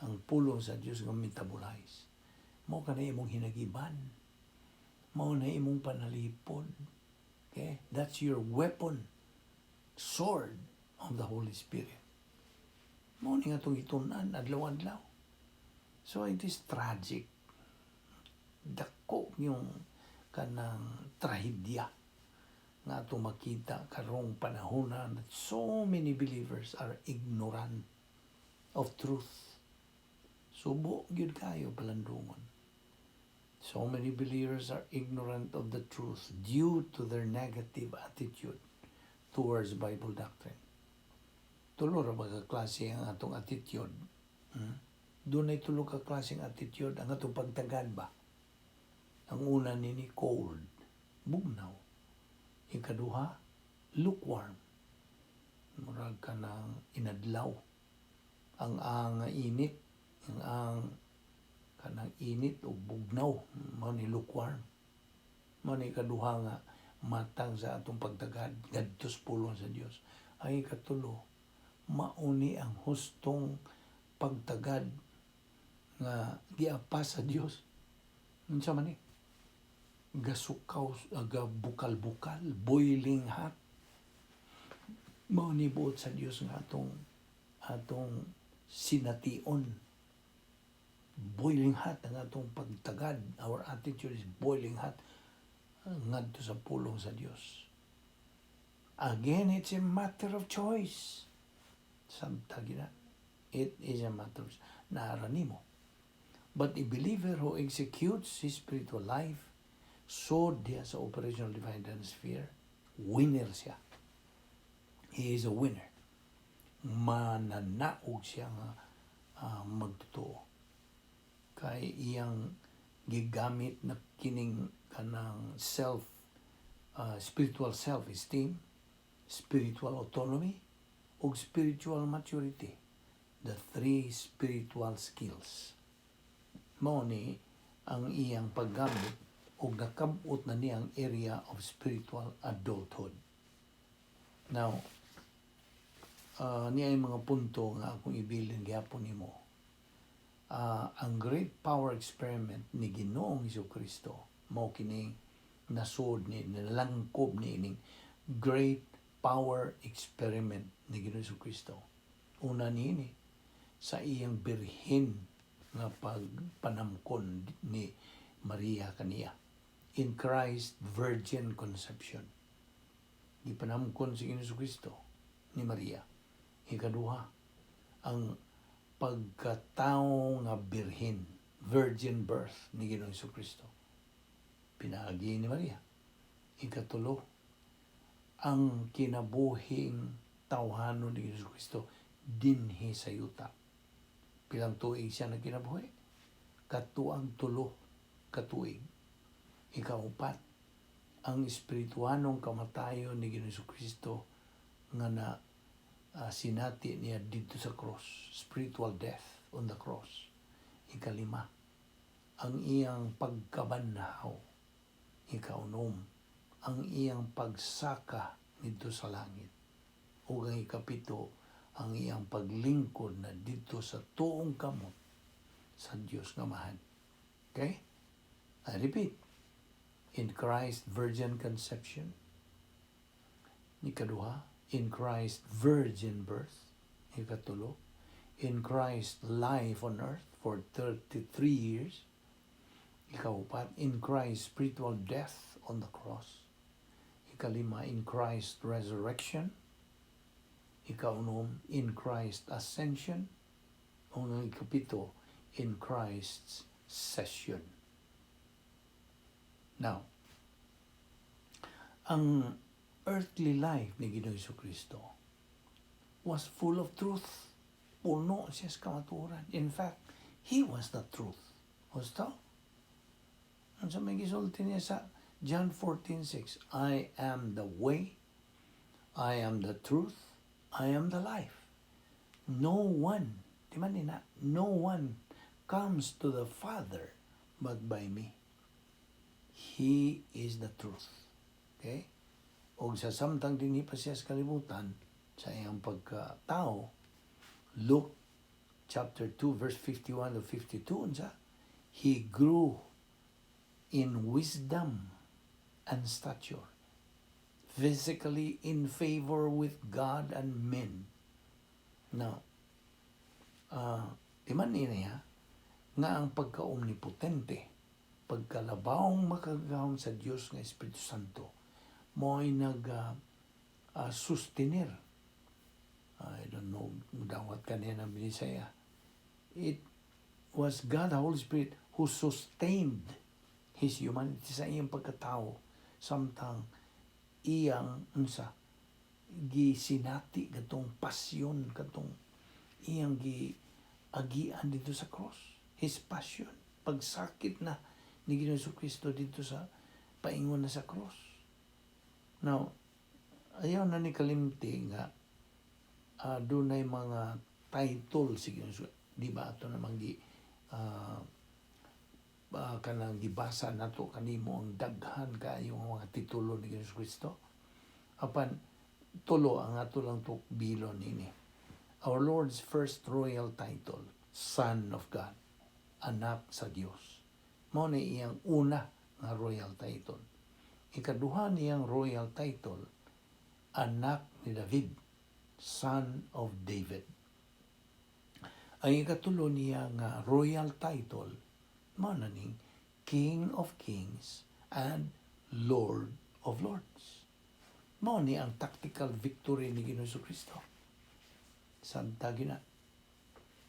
Ang pulong sa Diyos nga metabolize. Mao ka na imong hinagiban. Mao na imong panalipod. Okay? That's your weapon. Sword of the Holy Spirit. Mao ni nga itong itunan, adlaw-adlaw. So it is tragic. Dako yung kanang trahedya nga itong makita karong panahonan that so many believers are ignorant of truth. Subo gyud kayo palandungon. So many believers are ignorant of the truth due to their negative attitude towards Bible doctrine. Tulo ra ba ka klase ang atong attitude? Doon ay tulo ka klase ang attitude ang atong pagtagad ba? Ang una nini cold, bugnaw. Ikaduha, lukewarm. Murag ka ng inadlaw. Ang init, ang kanang init o bugnaw, mao ni lukewarm. Mao ni ikaduha nga matang sa atong pagtagad ngadto sa pulong sa Dios. Ang ikatulo, mauni ang hustong pagtagad nga giapa sa Dios. Unsa man ni? Gasukaw, bukal-bukal, boiling hot. Mao ni buot sa Dios nga atong sination. Boiling hot ang atong pagtagad. Our attitude is boiling hot ngadto sa pulong sa Dios. Again, it's a matter of choice. Samtagi na. It is a matter of naaranimo. But a believer who executes his spiritual life, so diya sa operational divine sphere, winner siya. He is a winner. Mananaog siya nga magtotoo. Kay iyang gigamit na kining kanang spiritual self-esteem, spiritual autonomy, ug spiritual maturity. The three spiritual skills. Mao ni ang iyang paggamit ug nakabot na niyang area of spiritual adulthood. Now, niya yung mga punto nga akong ibilin gyapon nimo. Ang great power experiment ni Ginoong Jesucristo mao kining nasod ni nalangkob ni ining great power experiment ni Ginoong Jesucristo. Una niini sa iyang birhen nga pagpanamkon ni Maria kaniya. In Christ, virgin conception. Gipanamkon si Jesucristo ni Maria. Ikaduha, ang pagkatao nga birhen, virgin birth ni Ginoong Jesucristo. Pinaagi ni Maria. Ikatulo, ang kinabuhing tawhanon ni Jesucristo dinhi sa yuta. Pilang tuig siya nagkinabuhi? Katuang tulo katuig. Ikaupat, ang espirituanong kamatayon ni Ginoong Jesucristo nga na sinati niya dito sa cross, spiritual death on the cross. Ikalima, ang iyang pagkabanhaw. Ikaunom, ang iyang pagsaka dito sa langit. Ug ang ikapito, ang iyang paglingkod na dito sa tuong kamot sa Dios nga Amahan. Okay? I repeat. In Christ, virgin conception. Ikaduha, in Christ, virgin birth. Ikatulo, in Christ, life on earth for 33 years. Ikaupat, in Christ, spiritual death on the cross. Ikalima, in Christ, resurrection. Ikaunom, in Christ, ascension. Ang ikapito, in Christ's session. Now, ang earthly life ni Ginoong Jesucristo was full of truth. Puno siya sa kamatuoran. In fact, He was the truth. Gusto? Ang sa may gisulti niya sa John 14:6, I am the way, I am the truth, I am the life. No one, di man nina, no one comes to the Father but by me. He is the truth. Okay? O sa samtang dinhi pa siya sa kalibutan, sa iyang pagkatao, Luke chapter 2 verse 51 to 52, unsa? He grew in wisdom and stature, physically in favor with God and men. Now, di man niya nga ang pagka-omnipotente, pagkalabawang makagahom sa Diyos nga Espiritu Santo, mo ay sustenir. I don't know what kanina ng Visayan. It was God, the Holy Spirit, who sustained His humanity sa iyang pagkatao, samtang iyang gisinati katong pasyon, katong iyang giagian dito sa cross. His passion, pagsakit na ni Ginoong Jesucristo dito sa paingon na sa cross. Now, ayaw na ni kalimti nga dunay mga title si Ginoong Jesucristo. Di ba ito namang kanang gibasa nato kanimo ang daghan kayo mga titulo ni Ginoong Jesucristo. Apan tulo ang ato lang to bilon ini. Our Lord's first royal title, Son of God, anak sa Dios. Mao ni iyang una nga royal title. Ikaduha niyang royal title, anak ni David, son of David. Ang ikatulo niya nga royal title, mao na ning King of Kings and Lord of Lords. Mao ni ang tactical victory ni Ginoong Jesucristo. Santa gina.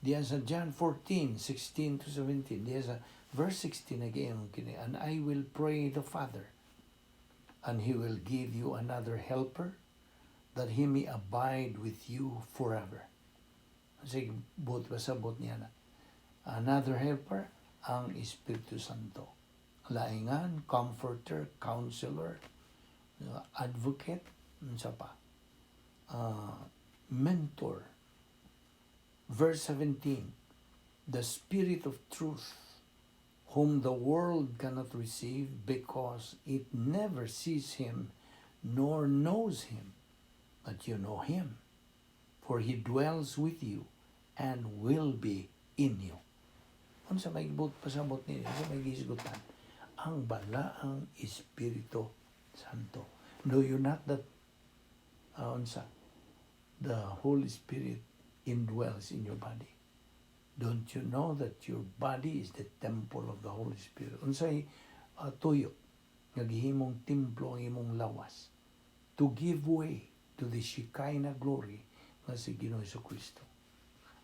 Diyan sa John 14:16 to 17, diyan sa verse 16 again, and I will pray the Father, and He will give you another helper, that He may abide with you forever. Sige, pasabot niya na. Another helper, ang Espiritu Santo. Laingan, comforter, counselor, advocate, sa pa. Mentor. Verse 17, the Spirit of truth, whom the world cannot receive because it never sees Him nor knows Him, but you know Him, for He dwells with you and will be in you. Kung sa may pasabot nila, sa may gisgutan, ang balaang Espiritu Santo. Know you not that the Holy Spirit indwells in your body? Don't you know that your body is the temple of the Holy Spirit? Unsay tuyo, nga gihimong templo ang imong lawas, to give way to the Shekinah glory nga si Ginoong Jesucristo.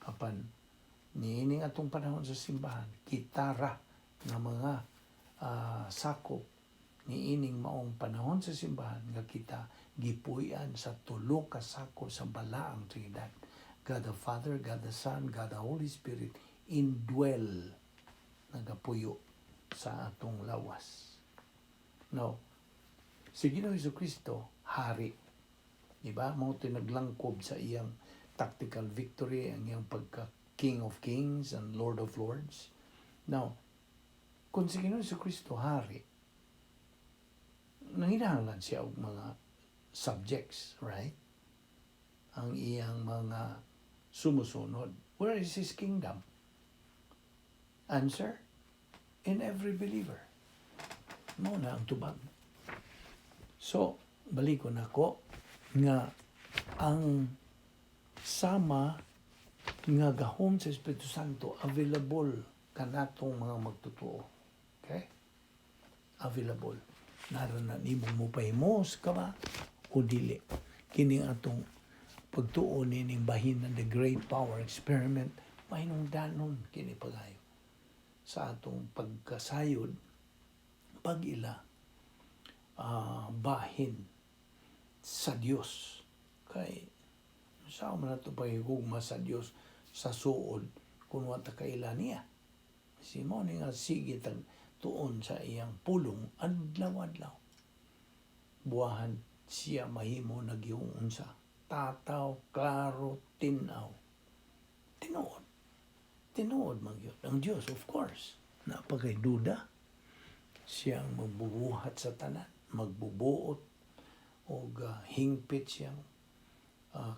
Apan, niining atong panahon sa simbahan, kitara nga mga sakop, niining maong panahon sa simbahan nga kita gipuy-an sa tulo ka sakop sa balaang Trinidad. God the Father, God the Son, God the Holy Spirit, indwell, nagapuyo sa atong lawas. Now, si Ginoong Jesucristo, hari. Diba? Mao naglangkob sa iyang tactical victory, ang iyang pagka King of Kings and Lord of Lords. Now, kung si Ginoong Jesucristo, hari, nanginahanglan siya og mga subjects, right? Ang iyang mga sumusunod. Where is His kingdom? Answer, in every believer. Muna ang tubag. So, balikon ako nga ang sama nga gahom sa Espiritu Santo available kanatong mga magtotoo. Okay? Available. Naroon na nimong mo pahimos ka ba o dili. Kining atong pagtuon nining bahin ng the great power experiment, mahinungdanon kini pagayo sa atong pagkasayod pag-ila bahin sa Dios. Kay sa man nato pahigugma sa Dios sa suod kung wata kaila niya. Si mo ni nga sige tag tuon sa iyang pulong adlaw-adlaw. Buwahan siya mahimo nagyuon sa tataw, klaro, tinaw. Tinuod man yun. Ang Diyos, of course, napagay duda. Siyang magbubuhat sa tanan, magbubuot, o hingpit siyang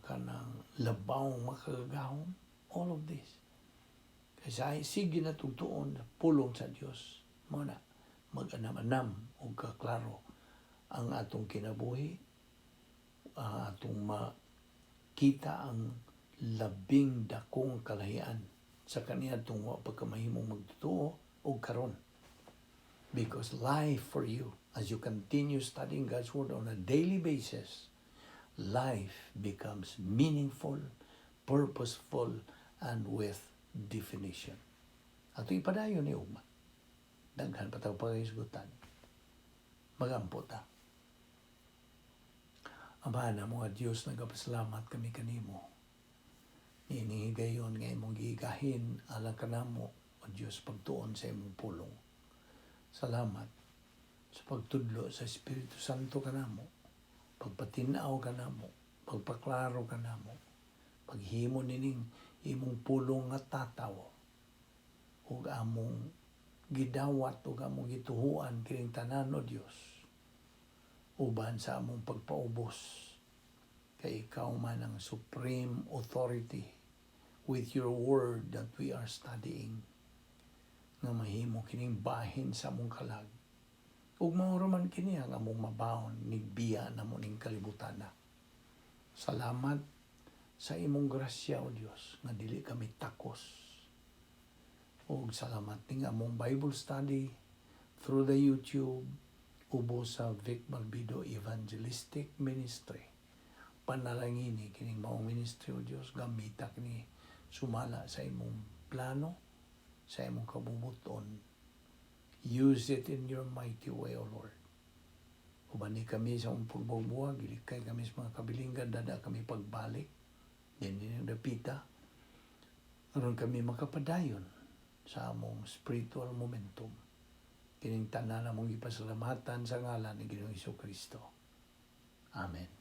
kanang labawng makagahom. All of this. Kasi sige na tugtuon, pulong sa Diyos. Muna, mag-anam-anam o kaklaro ang atong kinabuhi, atong makita ang labing dakong kalahian sa kaniya itong pagkamahimong magtotoo o karon. Because life for you, as you continue studying God's Word on a daily basis, life becomes meaningful, purposeful, and with definition. Ato ipadayon ni Ugma. Daghan pataw pag-isgutan. Magampo ta. Ama na mga Diyos, nagapasalamat kami kanimo. Inihigayon nga imong gigahin alang kanamo, o Diyos, pagtuon sa imong pulong. Salamat sa pagtudlo sa Espiritu Santo kanamo, pagpatinaw kanamo, pagpaklaro kanamo, paghimo nining imong pulong nga tataw, ug among gidawat ug among gituhuan kining tanan o Dios, uban sa among pagpaubos kay ikaw man ang supreme authority with your word that we are studying, nga mahimo kining bahin sa among kalag. Ug mao man kini ang among mabawon nigbiya namo ning kalibutan na. Salamat sa imong grasya o Dios nga dili kami takos. Ug salamat ning among Bible study through the YouTube ubo sa Vic Balbido Evangelistic Ministry. Panalangini kining maong ministry o Dios, gamita kini sumala sa imong plano, sa imong kabubuton. Use it in your mighty way, O Lord. Ubani kami sa imong pagbubuwag, ilikay kami sa mga kabilinggan, dada kami pagbalik, yan yung dapita, aron kami makapadayon sa among spiritual momentum. Kining tanan among ipasalamatan sa ngalan ni Ginoong Jesucristo. Amen.